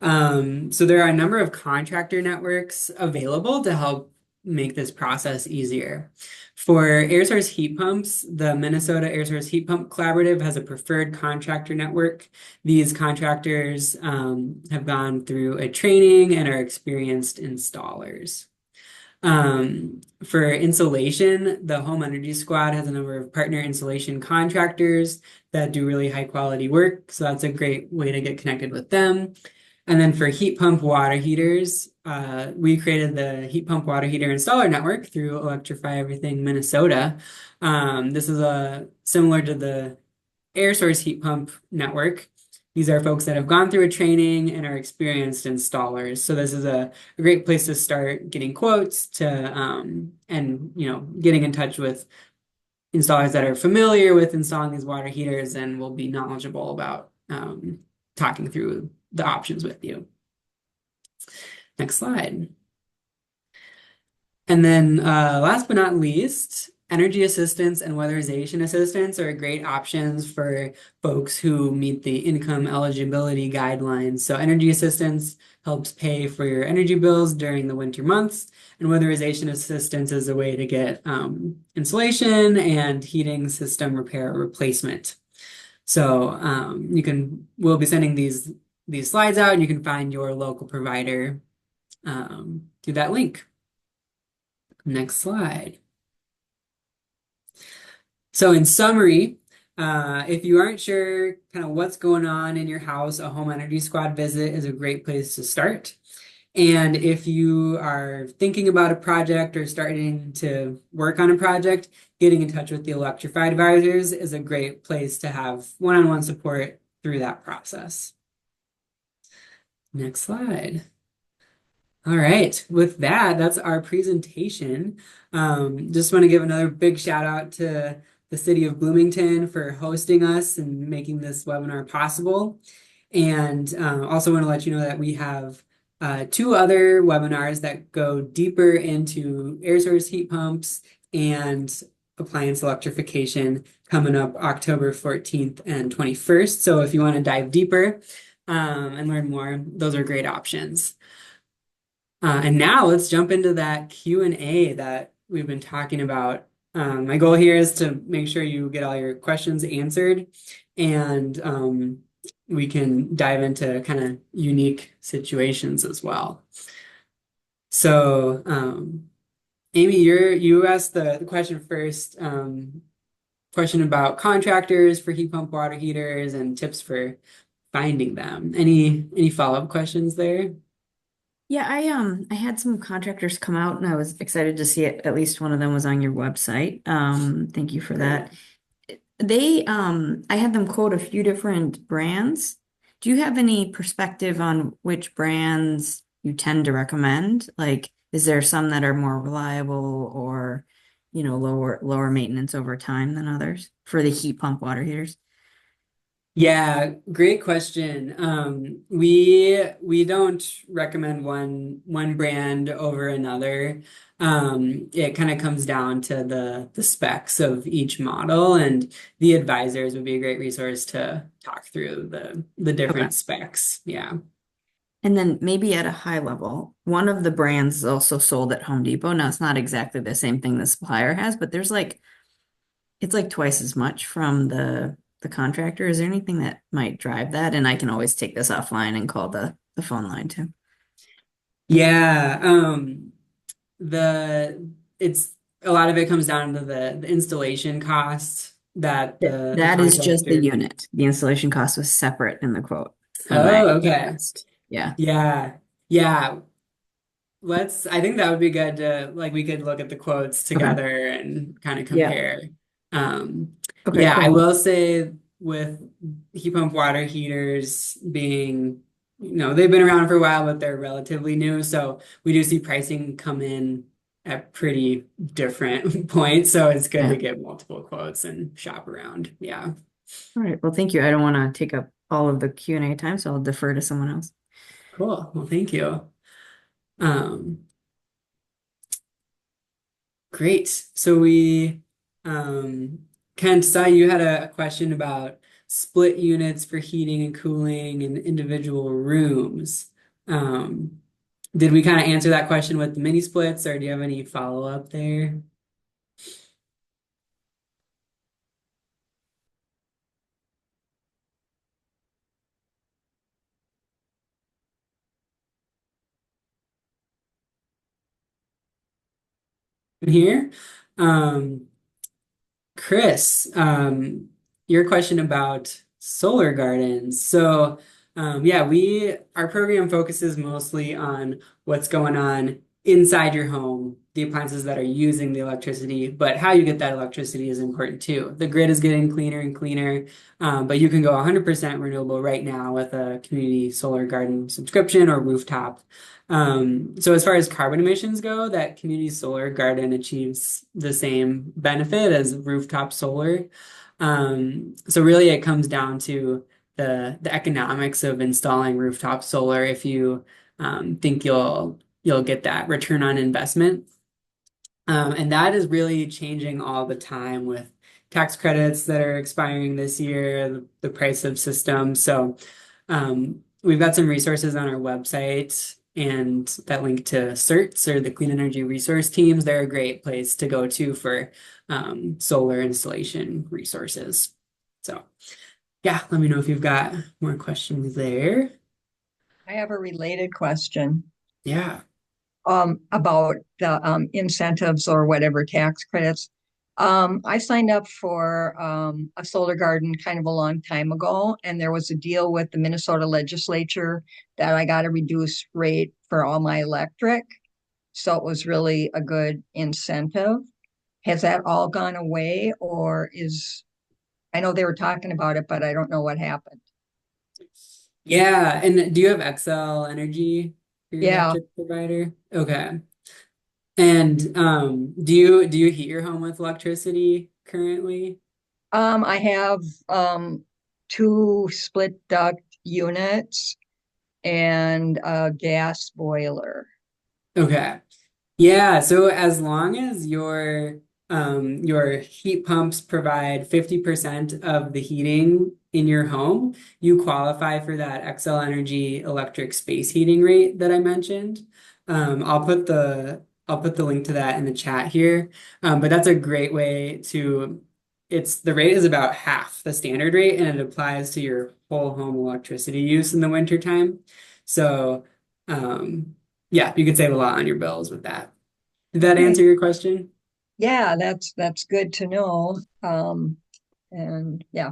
So there are a number of contractor networks available to help make this process easier. For air source heat pumps, the Minnesota Air Source Heat Pump Collaborative has a preferred contractor network. These contractors have gone through a training and are experienced installers. For insulation, the Home Energy Squad has a number of partner insulation contractors that do really high quality work. So that's a great way to get connected with them. And then for heat pump water heaters, we created the heat pump water heater installer network through Electrify Everything Minnesota. This is similar to the air source heat pump network. These are folks that have gone through a training and are experienced installers. So this is a great place to start getting quotes and getting in touch with installers that are familiar with installing these water heaters and will be knowledgeable about talking through the options with you. Next slide. And then last but not least, energy assistance and weatherization assistance are great options for folks who meet the income eligibility guidelines. So energy assistance helps pay for your energy bills during the winter months, and weatherization assistance is a way to get insulation and heating system repair or replacement. So we'll be sending these slides out, and you can find your local provider through that link. Next slide. So in summary, if you aren't sure kind of what's going on in your house, a home energy squad visit is a great place to start. And if you are thinking about a project or starting to work on a project, getting in touch with the Electrify advisors is a great place to have one-on-one support through that process. Next slide. All right, with that, that's our presentation. Just want to give another big shout out to the city of Bloomington for hosting us and making this webinar possible. And also want to let you know that we have two other webinars that go deeper into air source heat pumps and appliance electrification coming up October 14th and 21st. So if you want to dive deeper and learn more, those are great options. And now let's jump into that Q&A that we've been talking about. My goal here is to make sure you get all your questions answered, and we can dive into kind of unique situations as well. So, Amy, you asked the question first, question about contractors for heat pump water heaters and tips for finding them. Any follow-up questions there? Yeah, I had some contractors come out and I was excited to see it. At least one of them was on your website. Thank you for that. I had them quote a few different brands. Do you have any perspective on which brands you tend to recommend? Like, is there some that are more reliable or, lower maintenance over time than others for the heat pump water heaters? Yeah, great question. We don't recommend one brand over another. It kind of comes down to the specs of each model, and the advisors would be a great resource to talk through the Okay. different specs. Yeah. And then maybe at a high level, one of the brands is also sold at Home Depot. Now it's not exactly the same thing the supplier has, but there's like it's like twice as much from the contractor. Is there anything that might drive that? And I can always take this offline and call the phone line too. Yeah, the it's a lot of it comes down to the installation cost that the That is just the contractor. unit. The installation cost was separate in the quote from my Oh, okay. list. Yeah. Yeah. Yeah. I think that would be good to, like, we could look at the quotes Okay. together and kind of Yeah. compare. Um, Okay, yeah, I cool. will say with heat pump water heaters being, they've been around for a while, but they're relatively new. So we do see pricing come in at pretty different points. So it's good to Yeah. get multiple quotes and shop around. Yeah. All right. Well, thank you. I don't want to take up all of the Q&A time, so I'll defer to someone else. Cool. Well, thank you. Um, Great. So we Kent, saw you had a question about split units for heating and cooling in individual rooms. Um, did we kind of answer that question with the mini splits, or do you have any follow-up there? Here? Um, Chris, your question about solar gardens. So, yeah, our program focuses mostly on what's going on inside your home, the appliances that are using the electricity, but how you get that electricity is important too. The grid is getting cleaner and cleaner, but you can go 100% renewable right now with a community solar garden subscription or rooftop. So as far as carbon emissions go, that community solar garden achieves the same benefit as rooftop solar. So really it comes down to the economics of installing rooftop solar if you think you'll get that return on investment. And that is really changing all the time with tax credits that are expiring this year, the price of systems. So we've got some resources on our website and that link to CERTs or the Clean Energy Resource Teams. They're a great place to go to for solar installation resources. So yeah, let me know if you've got more questions there. I have a related question Yeah. about the incentives or whatever tax credits. I signed up for a solar garden kind of a long time ago, and there was a deal with the Minnesota legislature that I got a reduced rate for all my electric. So it was really a good incentive. Has that all gone away, or I know they were talking about it, but I don't know what happened. Yeah, and do you have Xcel Energy for your Yeah. electric provider? Okay. And do you heat your home with electricity currently? I have two split duct units and a gas boiler. Okay. Yeah, so as long as your heat pumps provide 50% of the heating in your home, you qualify for that Xcel Energy electric space heating rate that I mentioned. I'll put the link to that in the chat here. But that's a great way to the rate is about half the standard rate and it applies to your whole home electricity use in the wintertime. So yeah, you could save a lot on your bills with that. Did that Okay. answer your question? Yeah, that's good to know. And yeah.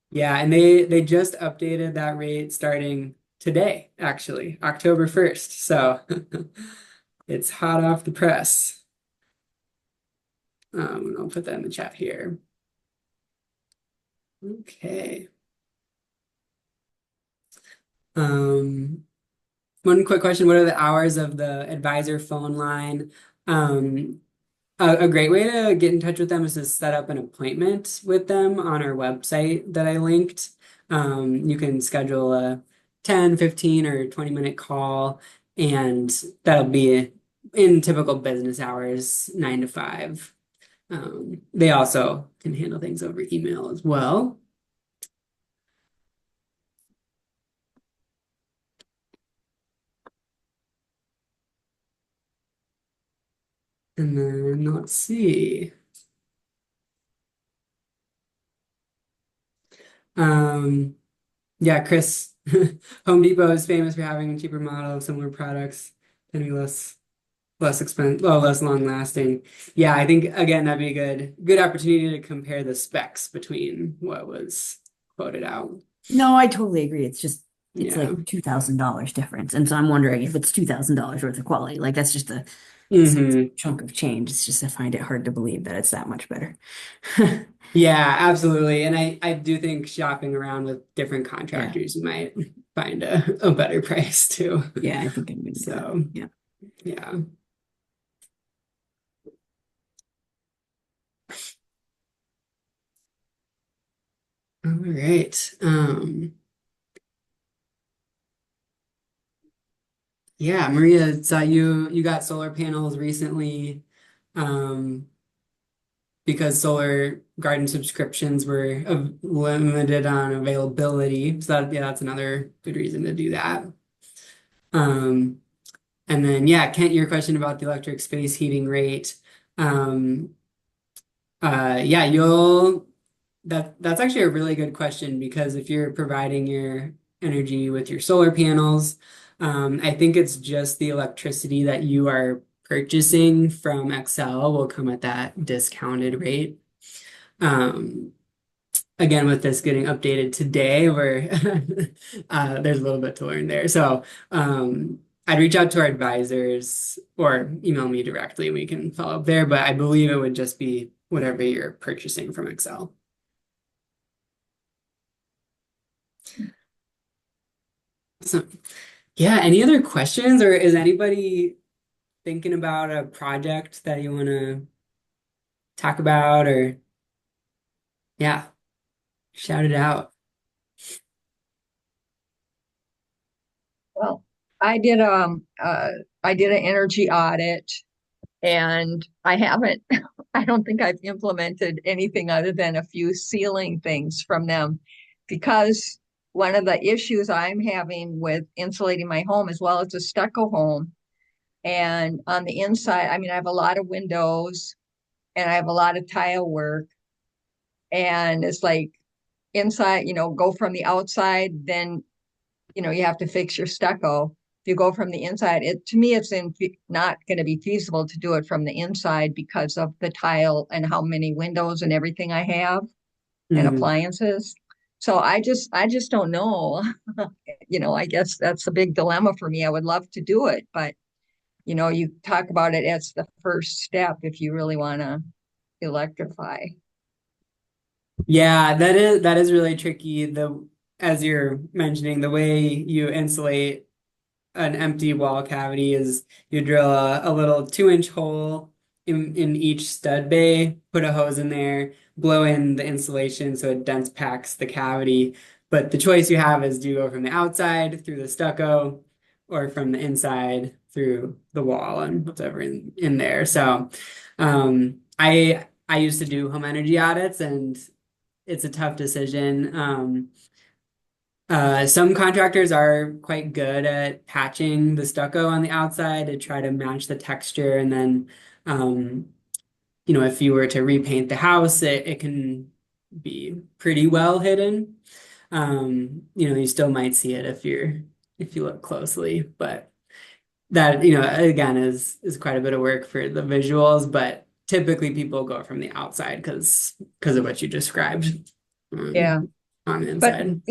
Yeah, and they just updated that rate starting today, actually, October 1st. So it's hot off the press. And I'll put that in the chat here. Okay. Um, One quick question, what are the hours of the advisor phone line? Um, A great way to get in touch with them is to set up an appointment with them on our website that I linked. You can schedule a 10, 15, or 20-minute call, and that'll be in typical business hours, 9 to 5. They also can handle things over email as well. And then let's see. Um, yeah, Chris, Home Depot is famous for having a cheaper model of similar products, tend to be less expensive, well, less long lasting. Yeah, I think again that'd be a good opportunity to compare the specs between what was quoted out. No, I totally agree. It's Yeah. like $2,000 difference. And so I'm wondering if it's $2,000 worth of quality. Like that's just a Hmm. chunk of change. It's just I find it hard to believe that it's that much better. Yeah, absolutely. And I do think shopping around with different Yeah. contractors, you might find a better price too. Yeah, I think I'm gonna do that. So, Yeah. yeah. All right. Yeah, Maria, saw you got solar panels recently. Um, because solar garden subscriptions were limited on availability. So that, yeah, that's another good reason to do that. Um, and then yeah, Kent, your question about the electric space heating rate. Um, yeah, that's actually a really good question because if you're providing your energy with your solar panels, I think it's just the electricity that you are purchasing from Excel will come at that discounted rate. Um, Again, with this getting updated today, where there's a little bit to learn there. So I'd reach out to our advisors or email me directly. We can follow up there, but I believe it would just be whatever you're purchasing from Excel. So, yeah, any other questions, or is anybody thinking about a project that you want to talk about, or yeah, shout it out. Well, I did an energy audit and I haven't, I don't think I've implemented anything other than a few ceiling things from them because one of the issues I'm having with insulating my home as well as a stucco home. And on the inside, I mean, I have a lot of windows and I have a lot of tile work. And it's like inside, go from the outside, then, you have to fix your stucco. If you go from the inside, to me, it's not going to be feasible to do it from the inside because of the tile and how many windows and everything I have and Mhm. appliances. So I just don't know. I guess that's a big dilemma for me. I would love to do it, but you talk about it as the first step if you really want to electrify. Yeah, that is really tricky. As you're mentioning, the way you insulate an empty wall cavity is you drill a little 2-inch hole in each stud bay, put a hose in there, blow in the insulation so it dense packs the cavity. But the choice you have is do you go from the outside through the stucco or from the inside through the wall and whatever in there. So I used to do home energy audits and it's a tough decision. Some contractors are quite good at patching the stucco on the outside to try to match the texture. And then, um, if you were to repaint the house, it can be pretty well hidden. You still might see it if you look closely, but that, again, is quite a bit of work for the visuals, but typically people go from the outside because of what you described Yeah. on the But inside.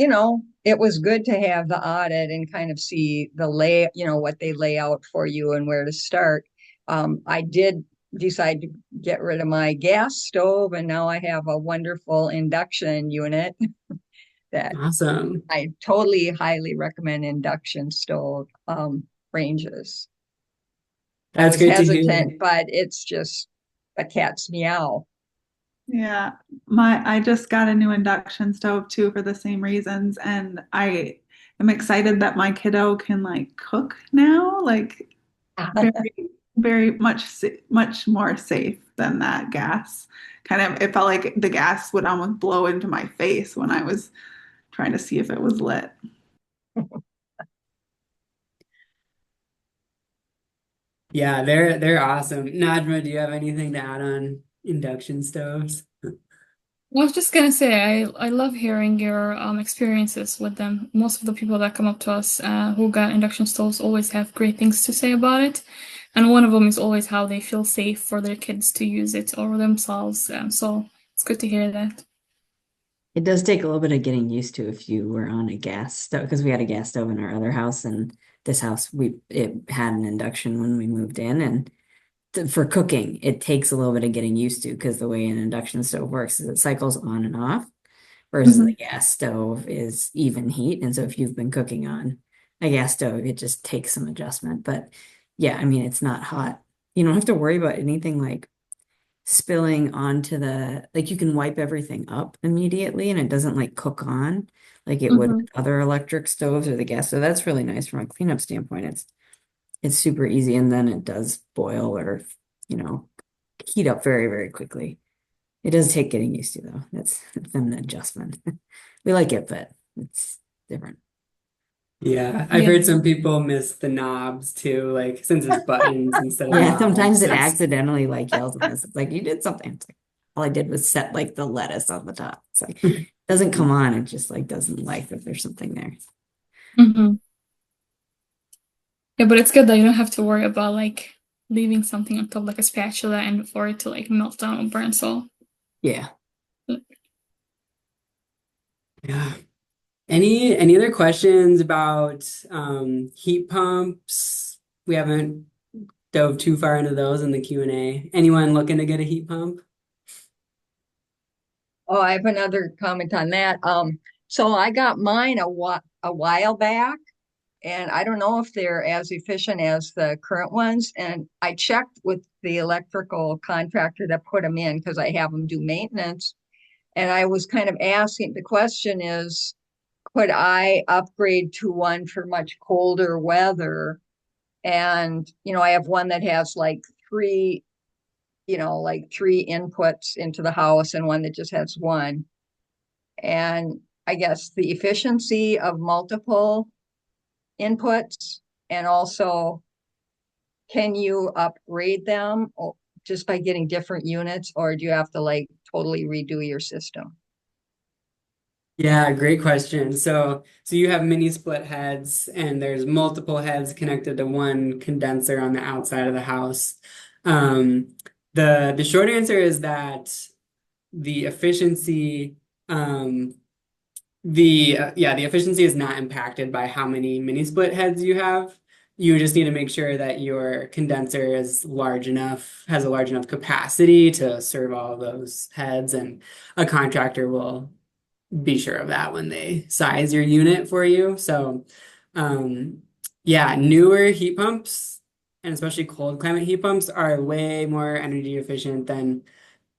it was good to have the audit and kind of see the what they lay out for you and where to start. I did decide to get rid of my gas stove, and now I have a wonderful induction unit that Awesome. I totally highly recommend induction stove ranges. I That's was great to hear. hesitant, but it's just a cat's meow. Yeah, I just got a new induction stove too for the same reasons, and I am excited that my kiddo can like cook now, like very, very much more safe than that gas. Kind of, it felt like the gas would almost blow into my face when I was trying to see if it was lit. Yeah, they're awesome. Najma, do you have anything to add on induction stoves? I was just gonna say, I love hearing your experiences with them. Most of the people that come up to us who got induction stoves always have great things to say about it, and one of them is always how they feel safe for their kids to use it or themselves. So it's good to hear that. It does take a little bit of getting used to if you were on a gas stove, because we had a gas stove in our other house, and this house it had an induction when we moved in, and for cooking, it takes a little bit of getting used to because the way an induction stove works is it cycles on and off, versus Mhm. a gas stove is even heat. And so if you've been cooking on a gas stove, it just takes some adjustment. But yeah, I mean, it's not hot. You don't have to worry about anything like spilling onto like you can wipe everything up immediately and it doesn't like cook on like it would Mhm. with other electric stoves or the gas. So that's really nice from a cleanup standpoint. It's super easy, and then it does boil or, you know, heat up very, very quickly. It does take getting used to though. It's an adjustment. We like it, but it's different. Yeah, I've Yeah. heard some people miss the knobs too, like since it's buttons instead of Yeah, sometimes knobs. it It's accidentally like yells at us. It's like you did something. It's like all I did was set like the lettuce on the top. It's like it doesn't come on. It just like doesn't like that there's something there. Mhm. Yeah, but it's good that you don't have to worry about like leaving something on top like a spatula and for it to like melt down or burn. So Yeah. yeah. Any other questions about heat pumps? We haven't dove too far into those in the Q&A. Anyone looking to get a heat pump? Oh, I have another comment on that. So I got mine a while back, and I don't know if they're as efficient as the current ones. And I checked with the electrical contractor that put them in because I have them do maintenance. And I was kind of asking, the question is, could I upgrade to one for much colder weather? And, I have one that has like three inputs into the house and one that just has one. And I guess the efficiency of multiple inputs, and also can you upgrade them just by getting different units, or do you have to like totally redo your system? Yeah, great question. So you have mini split heads, and there's multiple heads connected to one condenser on the outside of the house. Um, the short answer is that the efficiency um, the efficiency is not impacted by how many mini split heads you have. You just need to make sure that your condenser is large enough, has a large enough capacity to serve all of those heads, and a contractor will be sure of that when they size your unit for you. So, um, yeah, newer heat pumps, and especially cold climate heat pumps, are way more energy efficient than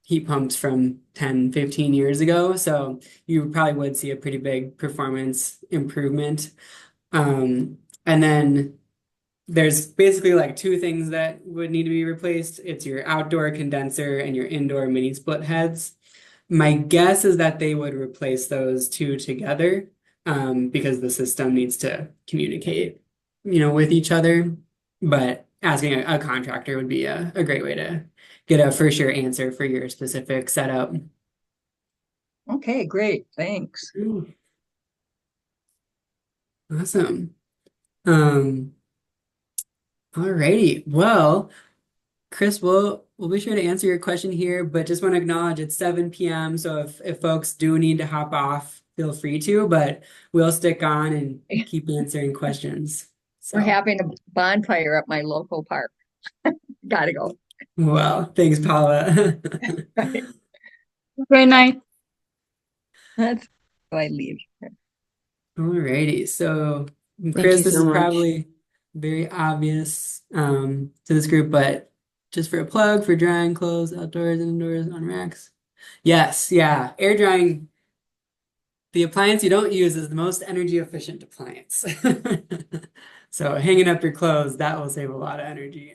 heat pumps from 10, 15 years ago. So you probably would see a pretty big performance improvement. And then there's basically like two things that would need to be replaced. It's your outdoor condenser and your indoor mini split heads. My guess is that they would replace those two together, because the system needs to communicate, with each other. But asking a contractor would be a great way to get a for sure answer for your specific setup. Okay, great. Thanks. Ooh, awesome. Um, Alrighty. Well, Chris, we'll be sure to answer your question here, but just want to acknowledge it's 7 p.m. So if folks do need to hop off, feel free to, but we'll stick on and keep answering questions. We're So, having a bonfire at my local park. Gotta go. well, thanks, Paula. great night. That's why I leave. Alrighty. So, Thank Chris, you this so is much. probably very obvious to this group, but just for a plug for drying clothes outdoors and indoors on racks. Yes, yeah. Air drying, the appliance you don't use is the most energy efficient appliance. So hanging up your clothes, that will save a lot of energy.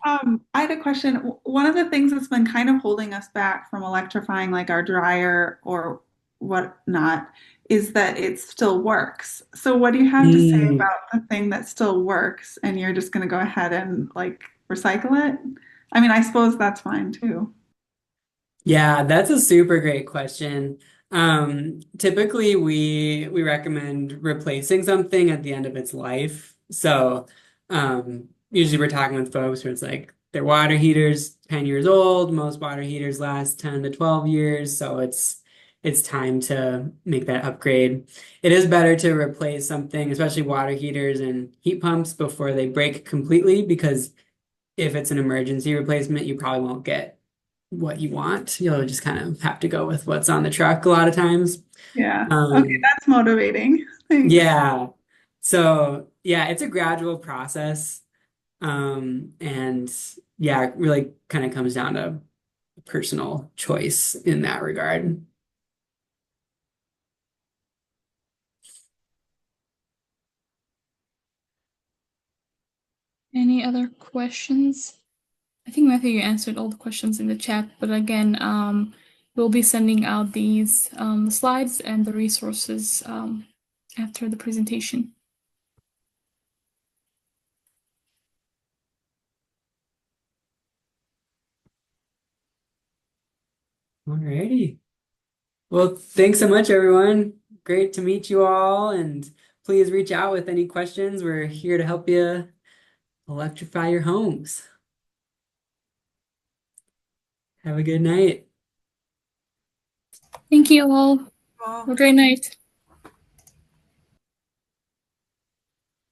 I had a question. One of the things that's been kind of holding us back from electrifying like our dryer or whatnot is that it still works. So what do you have to say Mm. about the thing that still works and you're just going to go ahead and like recycle it? I mean, I suppose that's fine too. Yeah, that's a super great question. Typically we recommend replacing something at the end of its life. So usually we're talking with folks where it's like their water heater's 10 years old. Most water heaters last 10 to 12 years, so it's time to make that upgrade. It is better to replace something, especially water heaters and heat pumps, before they break completely, because if it's an emergency replacement, you probably won't get what you want. You'll just kind of have to go with what's on the truck a lot of times. Yeah. Okay, Um, that's motivating. Thanks. yeah. So yeah, it's a gradual process. And yeah, it really kind of comes down to personal choice in that regard. Any other questions? I think Matthew, you answered all the questions in the chat, but again, we'll be sending out these slides and the resources after the presentation. Alrighty. Well, thanks so much, everyone. Great to meet you all, and please reach out with any questions. We're here to help you electrify your homes. Have a good night. Thank you all. Well, Have a great night.